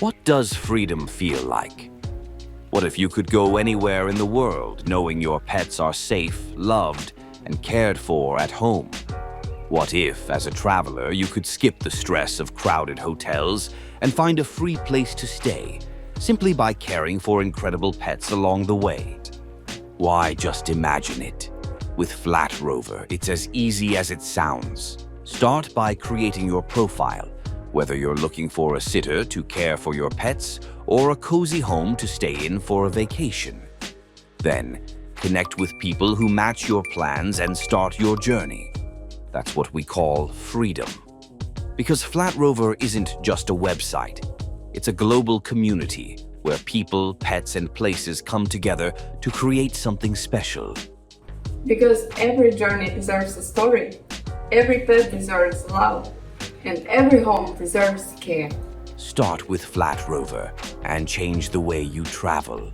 What does freedom feel like? What if you could go anywhere in the world knowing your pets are safe, loved, and cared for at home? What if, as a traveler, you could skip the stress of crowded hotels and find a free place to stay, simply by caring for incredible pets along the way? Why, just imagine it. With flatrover, it's as easy as it sounds. Start by creating your profile, whether you're looking for a sitter to care for your pets or a cozy home to stay in for a vacation. Then, connect with people who match your plans and start your journey. That's what we call freedom. Because flatrover isn't just a website. It's a global community where people, pets, and places come together to create something special. Because every journey deserves a story, every pet deserves love, and every home deserves care. Start with flatrover and change the way you travel.